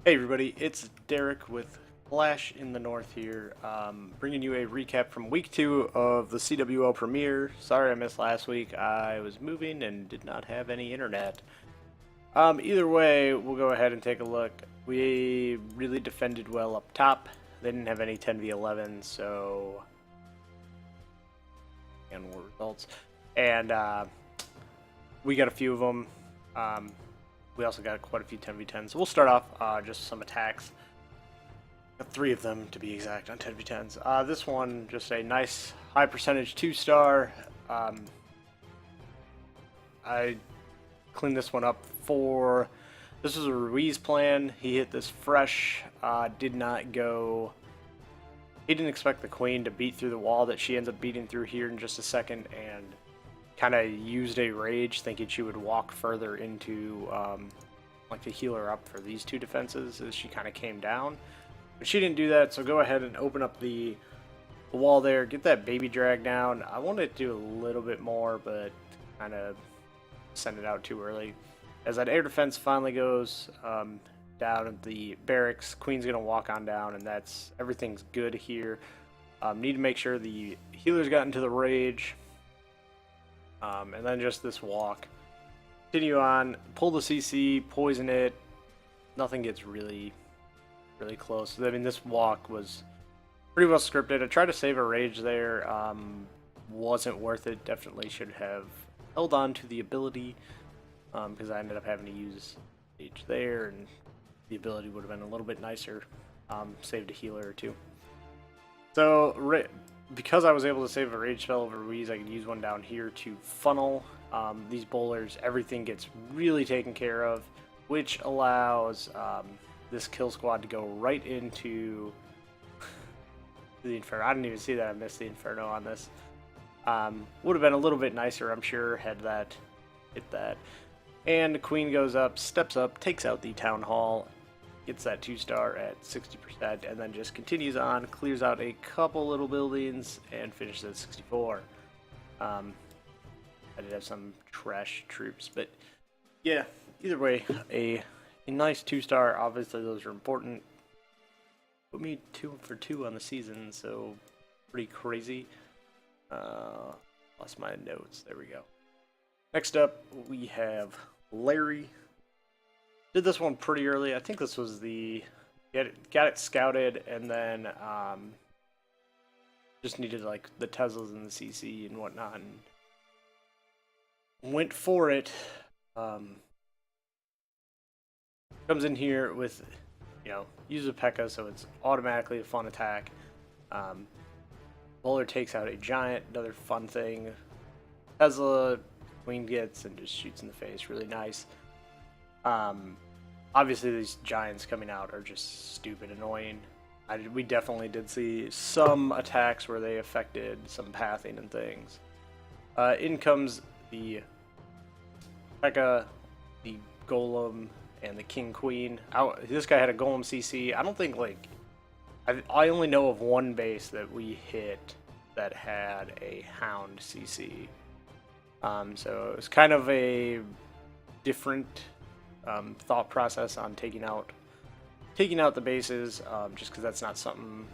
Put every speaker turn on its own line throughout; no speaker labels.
Hey everybody, it's Derek with Flash in the North here, bringing you a recap from week 2 of the CWL premiere. Sorry I missed last week, I was moving and did not have any internet. Either way, we'll go ahead and take a look. We really defended well up top. They didn't have any 10v11, so... and more results. And we got a few of them. We also got quite a few 10v10s. So we'll start off just some attacks. Got 3 of them to be exact on 10v10s. This one, just a nice high percentage 2-star. I cleaned this one up for... This was a Ruiz plan. He hit this fresh. Did not go... He didn't expect the queen to beat through the wall that she ends up beating through here in just a second, and kind of used a rage thinking she would walk further into like to heal her up for these 2 defenses as she kind of came down, but she didn't do that. So go ahead and open up the wall there, get that baby drag down. I wanted to do a little bit more, but kind of send it out too early. As that air defense finally goes down at the barracks, queen's gonna walk on down, and that's everything's good here. Need to make sure the healers got into the rage. And then just this walk. Continue on, pull the CC, poison it. Nothing gets really close. I mean, this walk was pretty well scripted. I tried to save a rage there. Wasn't worth it. Definitely should have held on to the ability, because I ended up having to use rage there, and the ability would have been a little bit nicer. Saved a healer or 2. So, because I was able to save a rage spell over Ruiz, I could use one down here to funnel these bowlers. Everything gets really taken care of, which allows this kill squad to go right into the inferno. I didn't even see that I missed the inferno on this. Would have been a little bit nicer, I'm sure, had that hit that. And the queen goes up, steps up, takes out the town hall, gets that 2-star at 60%, and then just continues on, clears out a couple little buildings, and finishes at 64. I did have some trash troops, but yeah, either way, a nice 2-star. Obviously those are important. Put me 2 for 2 on the season, so pretty crazy. Lost my notes, there we go. Next up, we have Larry. Did this one pretty early. I think this was the got it scouted, and then just needed like the Teslas and the CC and whatnot, and went for it. Comes in here with, uses a P.E.K.K.A, so it's automatically a fun attack. Bowler takes out a giant, another fun thing. Tesla, queen gets and just shoots in the face, really nice. Obviously these giants coming out are just stupid annoying. We definitely did see some attacks where they affected some pathing and things. In comes the P.E.K.K.A, the golem, and the king queen. This guy had a golem CC. I don't think, like, I only know of one base that we hit that had a hound CC. So it was kind of a different thought process on taking out the bases, just because that's not something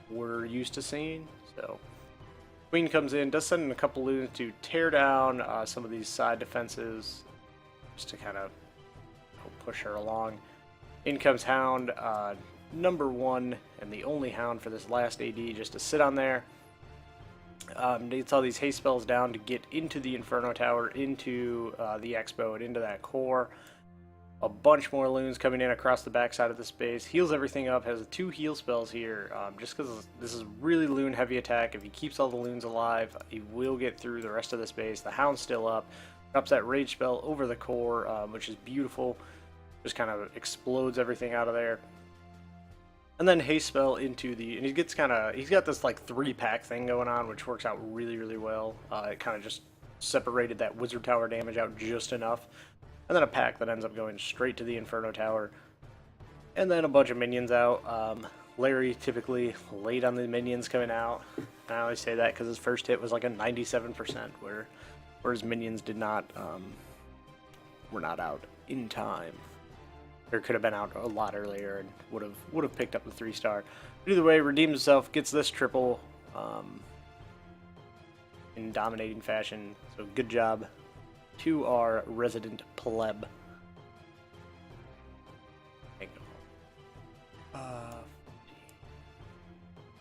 we're used to seeing. So queen comes in, does send in a couple loons to tear down some of these side defenses, just to kind of push her along. In comes hound, number 1 and the only hound for this last AD, just to sit on there. Gets all these haste spells down to get into the Inferno Tower, into the Expo, and into that core. A bunch more loons coming in across the backside of the space. Heals everything up, has 2 heal spells here, just because this is really loon heavy attack. If he keeps all the loons alive, he will get through the rest of the space. The hound's still up. Drops that rage spell over the core, which is beautiful. Just kind of explodes everything out of there. And then haste spell into the, and he's got this like 3-pack thing going on, which works out really well. It kind of just separated that wizard tower damage out just enough. And then a pack that ends up going straight to the Inferno Tower. And then a bunch of minions out. Larry typically late on the minions coming out. I always say that because his first hit was like a 97%, where his minions did not were not out in time. or could have been out a lot earlier and would have picked up the 3-star. But either way, redeems himself, gets this triple in dominating fashion. So good job to our resident pleb.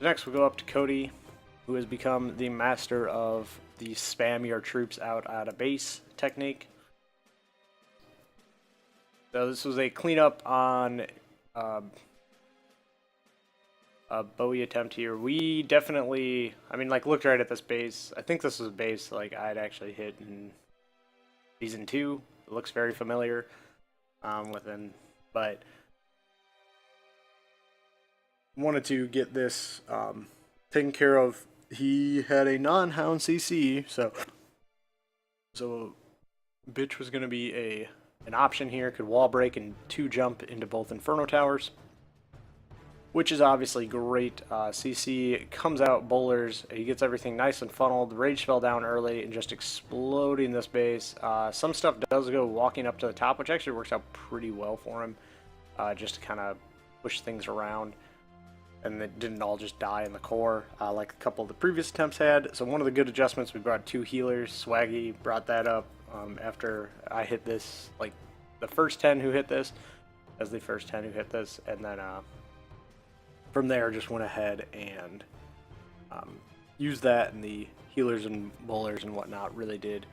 Next, we'll go up to Cody, who has become the master of the spam your troops out at a base technique. So this was a cleanup on a Bowie attempt here. We definitely, I mean, like, looked right at this base. I think this was a base like I'd actually hit in Season 2. It looks very familiar but wanted to get this taken care of. He had a non-hound CC, so bitch was going to be an option here. Could wall break and 2-jump into both Inferno Towers, which is obviously great. CC comes out, bowlers, he gets everything nice and funneled. Rage fell down early and just exploding this base. Some stuff does go walking up to the top, which actually works out pretty well for him, just to kind of push things around. And it didn't all just die in the core like a couple of the previous attempts had. So one of the good adjustments, we brought 2 healers. Swaggy brought that up after I hit this, like the first 10 who hit this, as the first 10 who hit this, and then from there just went ahead and used that, and the healers and bowlers and whatnot really did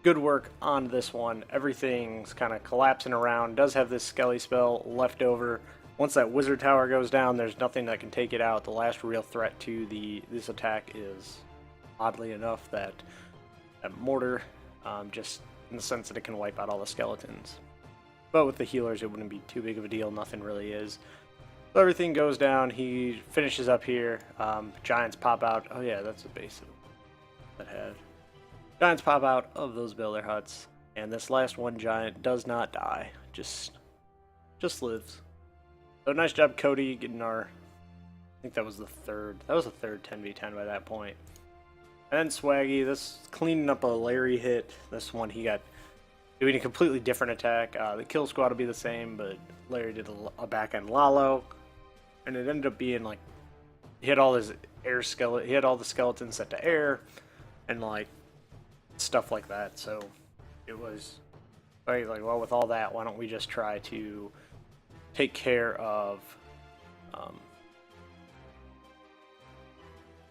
good work on this one. Everything's kind of collapsing around. Does have this Skelly spell left over. Once that wizard tower goes down, there's nothing that can take it out. The last real threat to this attack is, oddly enough, that mortar, just in the sense that it can wipe out all the skeletons. But with the healers, it wouldn't be too big of a deal. Nothing really is. So everything goes down. He finishes up here. Giants pop out. Oh yeah, that's the base that had. Giants pop out of those builder huts, and this last one giant does not die. Just lives. So nice job, Cody, getting our, I think that was the third 10v10 by that point. And then Swaggy, this cleaning up a Larry hit. This one he got doing a completely different attack. The kill squad will be the same, but Larry did a back end Lalo, and it ended up being like, he had all his air skeleton, he had all the skeletons set to air, and like stuff like that. So it was like, well, with all that, why don't we just try to take care of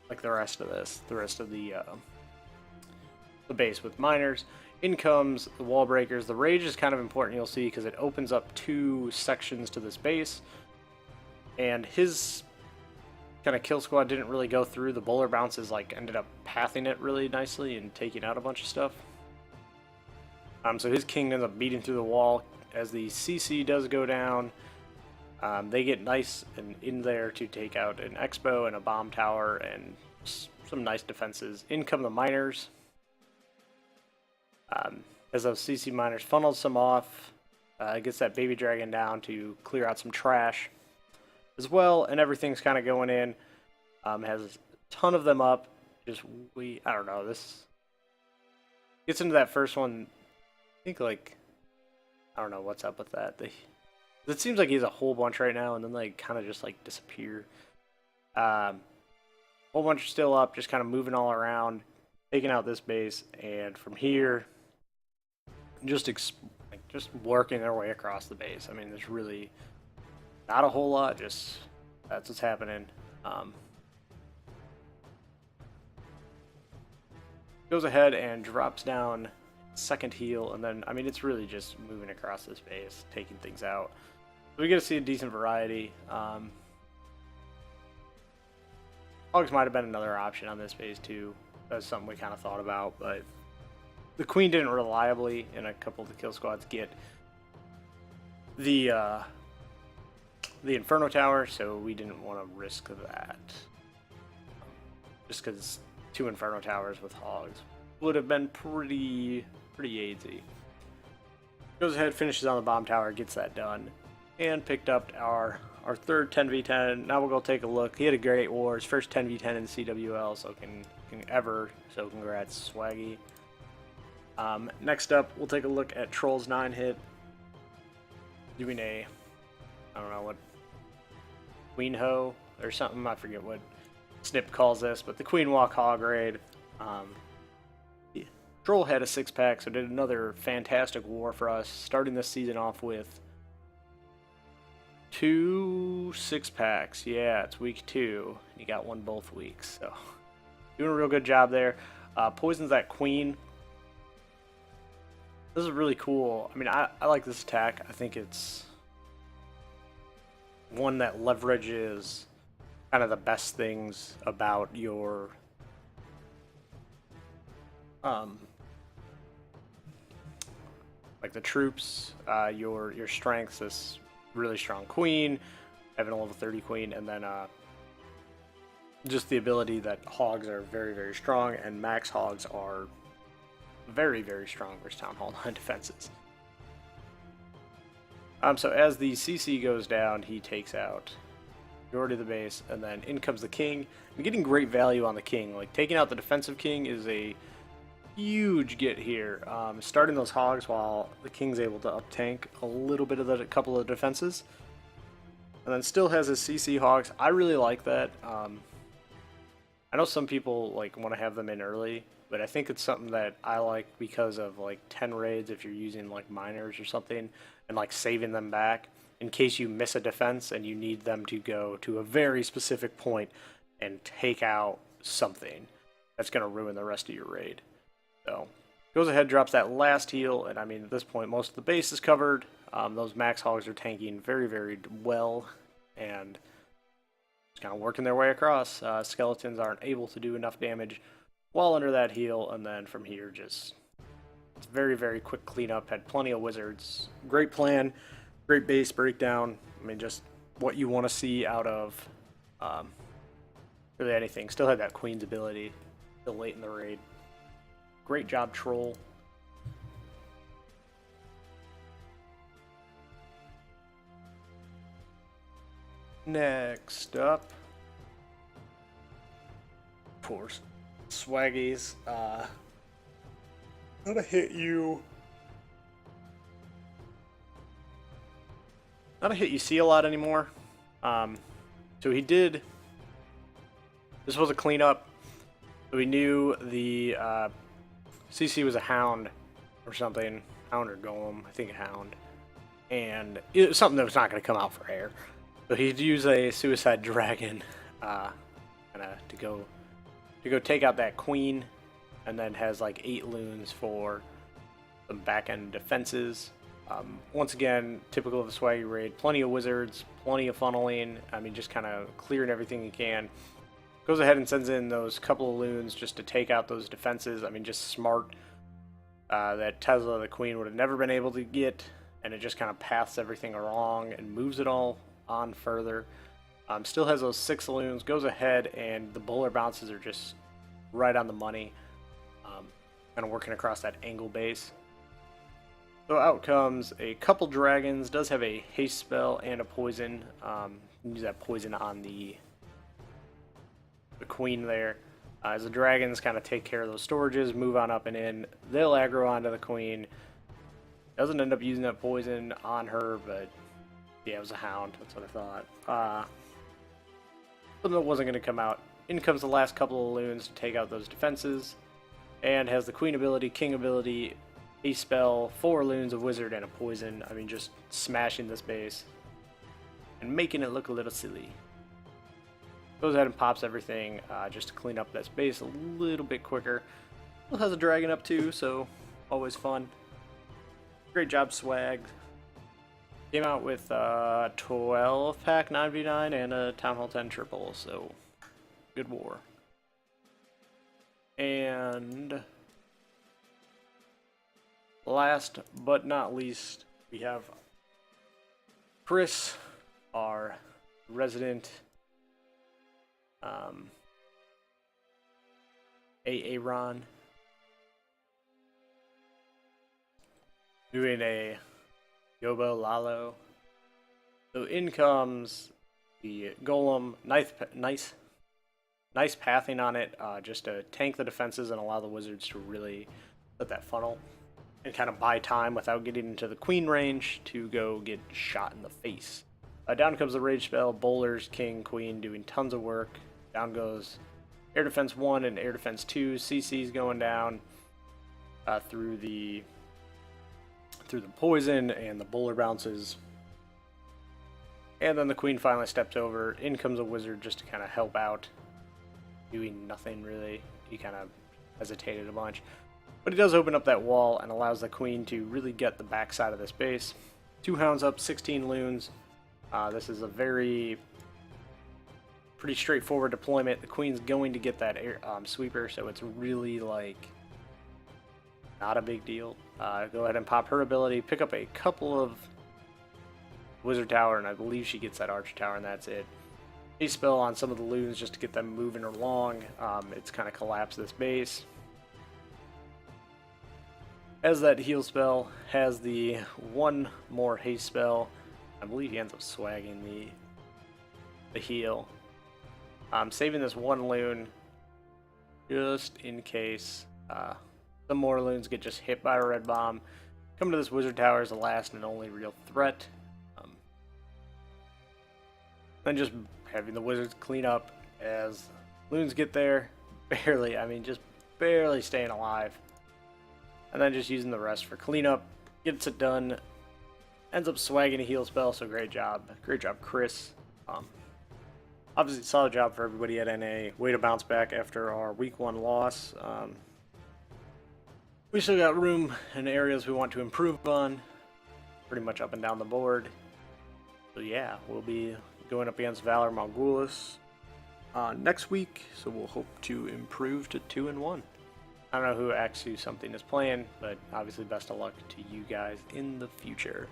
like the rest of the base with miners. In comes the wall breakers. The rage is kind of important, you'll see, because it opens up 2 sections to this base, and his kind of kill squad didn't really go through. The bowler bounces like ended up pathing it really nicely and taking out a bunch of stuff. So his king ends up beating through the wall. As the CC does go down, they get nice and in there to take out an expo and a bomb tower and some nice defenses. In come the miners. As those CC miners funnels some off, gets that baby dragon down to clear out some trash as well, and everything's kind of going in. Has a ton of them up. I don't know, this gets into that first one. I think, like, I don't know what's up with that. It seems like he has a whole bunch right now, and then they kind of just like disappear. Whole bunch are still up, just kind of moving all around, taking out this base, and from here, just working their way across the base. I mean, there's really not a whole lot. Just that's what's happening. Goes ahead and drops down second heal, and then, I mean, it's really just moving across this base, taking things out. So we get to see a decent variety. Hogs might have been another option on this base too. That's something we kind of thought about, but the queen didn't reliably, in a couple of the kill squads, get the Inferno Tower, so we didn't want to risk that. Just because 2 Inferno Towers with hogs would have been pretty easy. Goes ahead, finishes on the bomb tower, gets that done, and picked up our third 10v10. Now we'll go take a look. He had a great war, his first 10v10 in CWL, so congrats, Swaggy. Next up, we'll take a look at Troll's 9 hit. doing a, I don't know what, queen hoe or something. I forget what Snip calls this, but the queen walk hog raid. The Troll had a 6-pack, so did another fantastic war for us, starting this season off with 2 6-packs. Yeah, it's week 2. You got one both weeks, so doing a real good job there. Poisons that queen. This is really cool. I mean, I like this attack. I think it's one that leverages kind of the best things about your like the troops, your strengths. This really strong queen, having a level 30 queen, and then just the ability that hogs are very, very strong, and max hogs are very, very strong versus Town Hall 9 defenses. So as the CC goes down, he takes out majority of the base, and then in comes the king. I'm getting great value on the king. Like, taking out the defensive king is a huge get here. Starting those hogs while the king's able to up tank a little bit of a couple of defenses, and then still has his CC hogs. I really like that. I know some people like want to have them in early, but I think it's something that I like because of like 10 raids if you're using like miners or something, and like saving them back in case you miss a defense and you need them to go to a very specific point and take out something that's going to ruin the rest of your raid. So goes ahead, drops that last heal, and I mean at this point most of the base is covered. Those max hogs are tanking very, very well, and just kind of working their way across. Skeletons aren't able to do enough damage while under that heal, and then from here just it's very, very quick cleanup. Had plenty of wizards. Great plan, great base breakdown. I mean, just what you want to see out of really anything. Still had that queen's ability still late in the raid. Great job, Troll. Next up, of course, Swaggies. Gonna hit you. Not a hit you see a lot anymore. So he did. This was a cleanup. So we knew the CC was a hound or something. Hound or golem, I think a hound. And it was something that was not going to come out for air. So he'd use a suicide dragon to go take out that queen, and then has like 8 loons for some back-end defenses. Once again, typical of the Swaggy raid, plenty of wizards, plenty of funneling. I mean, just kind of clearing everything he can. Goes ahead and sends in those couple of loons just to take out those defenses. I mean, just smart. That Tesla, the queen, would have never been able to get, and it just kind of paths everything along and moves it all on further. Still has those 6 loons, goes ahead, and the bowler bounces are just right on the money. Kind of working across that angle base. So out comes a couple dragons, does have a haste spell and a poison. Use that poison on the queen there. As the dragons kind of take care of those storages, move on up and in. They'll aggro onto the queen. Doesn't end up using that poison on her, but yeah, it was a hound. That's what I thought. Something that wasn't going to come out. In comes the last couple of loons to take out those defenses. And has the queen ability, king ability, a spell, 4 loons, a wizard, and a poison. I mean, just smashing this base and making it look a little silly. Goes ahead and pops everything just to clean up this base a little bit quicker. Still has a dragon up too, so always fun. Great job, Swag. Came out with 12-pack 9v9 and a Town Hall 10 triple, so good war. And last but not least, we have Chris, our resident Aaron, doing a Yobo Lalo. So in comes the golem, nice pathing on it, just to tank the defenses and allow the wizards to really let that funnel. and kind of buy time without getting into the queen range to go get shot in the face. Down comes the rage spell, bowlers, king, queen, doing tons of work. Down goes air defense 1 and air defense 2. CC's going down through the poison, and the bowler bounces. And then the queen finally steps over. In comes a wizard just to kind of help out, doing nothing really. He kind of hesitated a bunch. But he does open up that wall and allows the queen to really get the backside of this base. 2 hounds up, 16 loons. This is a pretty straightforward deployment. The queen's going to get that air, sweeper, so it's really like not a big deal. Go ahead and pop her ability, pick up a couple of wizard tower, and I believe she gets that archer tower, and that's it. A spell on some of the loons just to get them moving along. It's kind of collapsed this base. As that heal spell, has the one more haste spell. I believe he ends up swagging the heal. Saving this one loon just in case some more loons get just hit by a red bomb. Coming to this wizard tower is the last and only real threat. Then just having the wizards clean up as loons get there. Barely, I mean just barely staying alive. And then just using the rest for cleanup. Gets it done. Ends up swagging a heal spell, so great job. Great job, Chris. Obviously, solid job for everybody at NA. Way to bounce back after our week 1 loss. We still got room in areas we want to improve on. Pretty much up and down the board. So yeah, we'll be going up against Valor Mongolis next week. So we'll hope to improve to 2-1. I don't know who AxeYouSomethin is playing, but obviously best of luck to you guys in the future.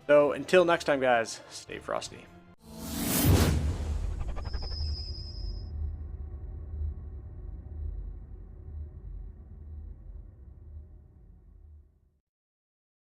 So until next time, guys, stay frosty.